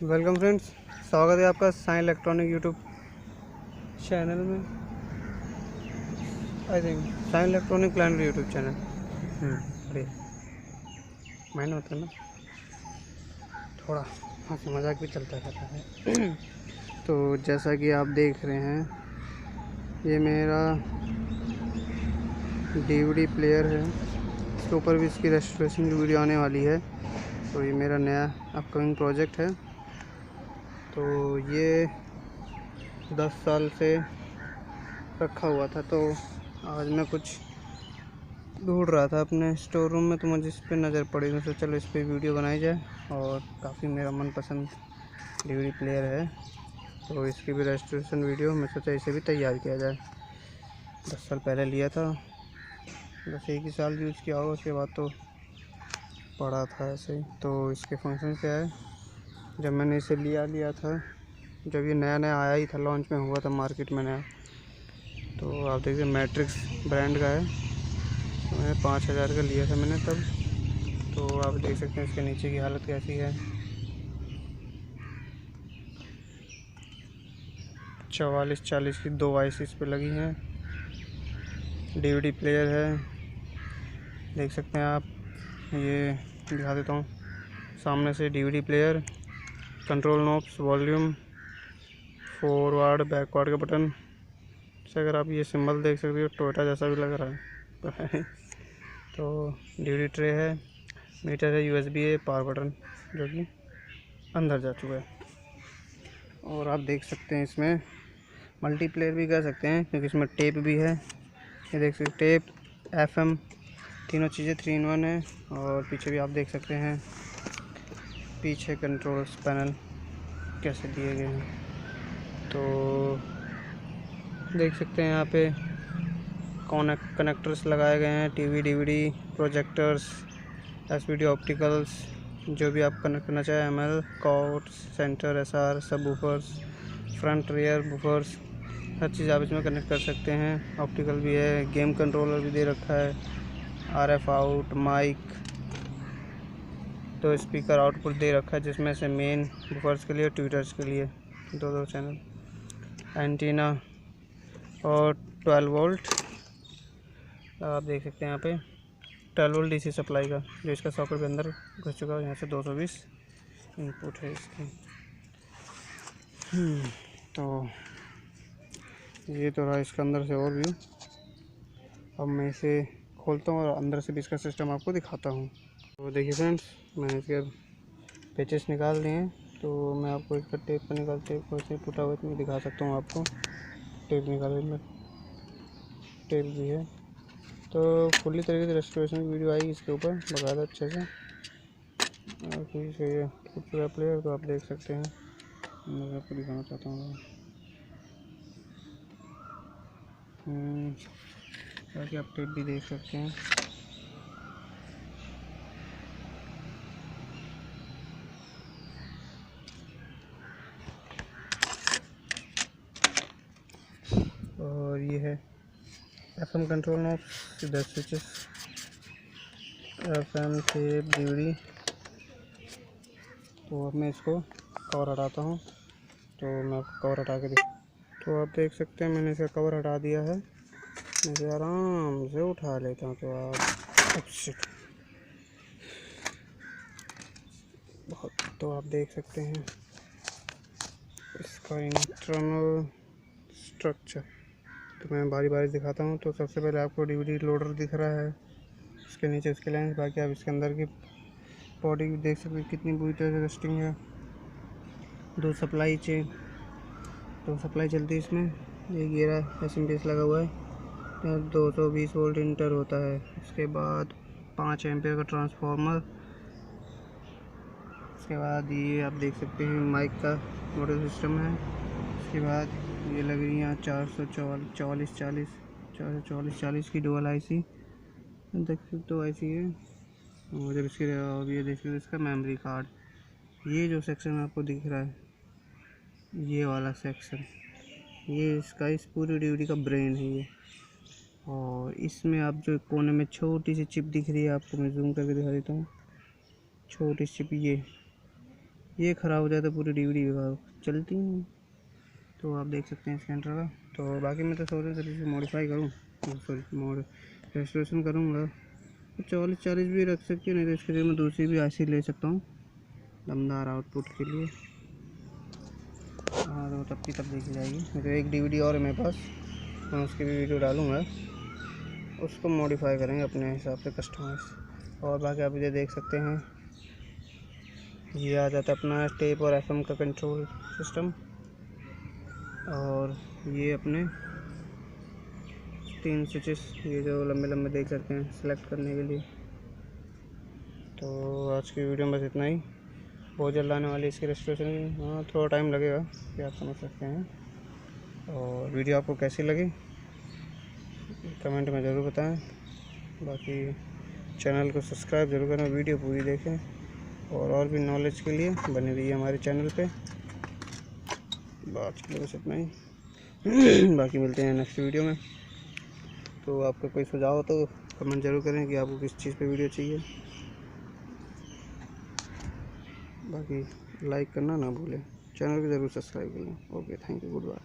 Welcome friends, स्वागत है आपका साइन इलेक्ट्रॉनिक यूट्यूब चैनल में। I think sign electronic planner YouTube channel. बढ़िया, माइंड मत करना, थोड़ा हंसी मजाक भी चलता रहता है। तो जैसा कि आप देख रहे हैं, ये मेरा डीवीडी प्लेयर है। इसके ऊपर भी इसकी रेस्टोरेशन की वीडियो आने वाली है। तो ये मेरा नया अपकमिंग प्रोजेक्ट है। तो ये 10 साल से रखा हुआ था, तो आज मैं कुछ ढूंढ रहा था अपने स्टोर रूम में, तो मुझे इस पर नज़र पड़ी। तो चलो इस पर वीडियो बनाई जाए। और काफ़ी मेरा मनपसंद डीवीडी प्लेयर है, तो इसकी भी रेस्टोरेशन वीडियो मैं सोचा इसे भी तैयार किया जाए। 10 साल पहले लिया था, बस एक ही साल यूज़ किया होगा, उसके बाद तो पड़ा था ऐसे ही। तो इसके फंक्शन क्या है, जब मैंने इसे लिया था, जब ये नया नया आया ही था, लॉन्च में हुआ था मार्केट में नया, तो आप देखिए मैट्रिक्स ब्रांड का है। तो मैंने 5,000 का लिया था मैंने तब। तो आप देख सकते हैं इसके नीचे की हालत कैसी है। 44-40 की 2 आईसी इस पर लगी हैं। डीवीडी प्लेयर है, देख सकते हैं आप। ये दिखा देता हूँ सामने से। DVD player, control knobs, volume, forward backward का बटन से। अगर आप ये सिंबल देख सकते हो, टोयोटा जैसा भी लग रहा है। तो डीवीडी ट्रे है, मीटर है, यूएसबी है, पावर बटन जो कि अंदर जा चुका है। और आप देख सकते हैं इसमें मल्टीप्लेयर भी कर सकते हैं, क्योंकि इसमें टेप भी है। ये देख सकते, टेप, एफएम, तीनों चीज़ें 3 in 1 है। और पीछे भी आप देख सकते हैं, पीछे कंट्रोल्स पैनल कैसे दिए गए हैं। तो देख सकते हैं यहाँ पे कनेक्टर्स लगाए गए हैं, TV, DVD, projectors, SVD, opticals, जो भी आप कनेक्ट करना चाहें, एमएल, कॉर्ड, सेंटर, एसआर, सब बूफर्स, फ्रंट रियर बूफर्स, हर चीज़ आप इसमें कनेक्ट कर सकते हैं। ऑप्टिकल भी है, गेम कंट्रोलर भी दे रखा है, RF out, mic, 2 speaker output दे रखा है, जिसमें से मेन बूफर्स के लिए, ट्विटर्स के लिए 2 चैनल, एंटीना और 12 वोल्ट आप देख सकते हैं यहाँ पे। 12 वोल्ट डीसी सप्लाई का, जो इसका सॉकेट के अंदर घुस चुका है। यहाँ से 220 इनपुट है इसकी। तो ये तो रहा इसका अंदर से ओवरव्यू। अब मैं इसे खोलता हूँ और अंदर से भी इसका सिस्टम आपको दिखाता हूँ। तो देखिए फ्रेंड्स, मैंने इसके पेचेस निकाल दिए हैं। तो मैं आपको इसका टेप को निकाल, टेप को ऐसे टूटा हुआ मैं दिखा सकता हूँ आपको। टेप निकाल में टेप भी है। तो फुल्ली तरीके से रेस्टोरेशन की वीडियो आएगी इसके ऊपर बकायदा अच्छे से। और फिर से ये टूट चुका प्लेयर, तो आप देख सकते हैं। मैं आपको दिखाना चाहता हूँ ताकि आप टेप भी देख सकते हैं। और ये है एफएम कंट्रोल नॉब, इधर स्विचेस, एफएम, टेप, डीवीडी। तो अब मैं इसको कवर हटाता हूँ। तो मैं आपको कवर हटा के तो आप देख सकते हैं मैंने इसका कवर हटा दिया है। मैं इसे आराम से उठा लेता हूँ। तो आप आप देख सकते हैं इसका इंटरनल स्ट्रक्चर। तो मैं बारी बारी दिखाता हूँ। तो सबसे पहले आपको डीवीडी लोडर दिख रहा है, इसके नीचे इसके लेंस। बाकी आप इसके अंदर की बॉडी देख सकते हैं कितनी बुरी तरह से रस्टिंग है। 2 सप्लाई चलती है इसमें। ये गियरा एसएमपीएस लगा हुआ है, 220 वोल्ट इंटर होता है। उसके बाद 5 एम्पियर का ट्रांसफार्मर। उसके बाद ये आप देख सकते हैं माइक का मॉडल सिस्टम है। उसके बाद ये लग रही है 444-40 की डुअल आईसी, देख सकते 2 आईसी है। और जब इसके और ये देख सकते इसका मेमोरी कार्ड। ये जो सेक्शन आपको दिख रहा है, ये वाला सेक्शन, ये इसका इस पूरी डीवीडी का ब्रेन है ये। और इसमें आप जो कोने में छोटी सी चिप दिख रही है आपको, मैं जूम करके दिखा देता हूँ। छोटी चिप ये ख़राब हो जाए तो पूरी DVD चलती ही नहीं। तो आप देख सकते हैं इसके अंदर का। तो बाकी मैं तो सोच रहा था इसे मॉडिफाई करूँ, सॉरी रेस्टोरेशन करूँगा। 44 भी रख सकती है, नहीं तो इसके लिए मैं दूसरी भी IC ले सकता हूँ दमदार आउटपुट के लिए। हाँ तो तब की तब देखी जाएगी। तो एक DVD और है मेरे पास, मैं उसकी भी वीडियो डालूँगा, उसको मॉडिफाई करेंगे अपने हिसाब से कस्टमाइज। और बाकी आप ये देख सकते हैं, ये आ जाता है अपना टेप और FM का कंट्रोल सिस्टम, और ये अपने 3 स्विचेस, ये जो लंबे लंबे देख सकते हैं सेलेक्ट करने के लिए। तो आज की वीडियो में बस इतना ही। बहुत जल्द आने वाली इसकी रेस्टोरेशन की। हाँ थोड़ा टाइम लगेगा, कि आप समझ सकते हैं। और वीडियो आपको कैसी लगी कमेंट में ज़रूर बताएं। बाकी चैनल को सब्सक्राइब जरूर करें, वीडियो पूरी देखें, और भी नॉलेज के लिए बने रहिए हमारे चैनल पे। आज के लिए बस इतना ही। बाकी मिलते हैं नेक्स्ट वीडियो में। तो आपका कोई सुझाव हो तो कमेंट जरूर करें कि आपको किस चीज़ पे वीडियो चाहिए। बाकी लाइक करना ना भूलें, चैनल को ज़रूर सब्सक्राइब कर लें। Okay, thank you, good bye.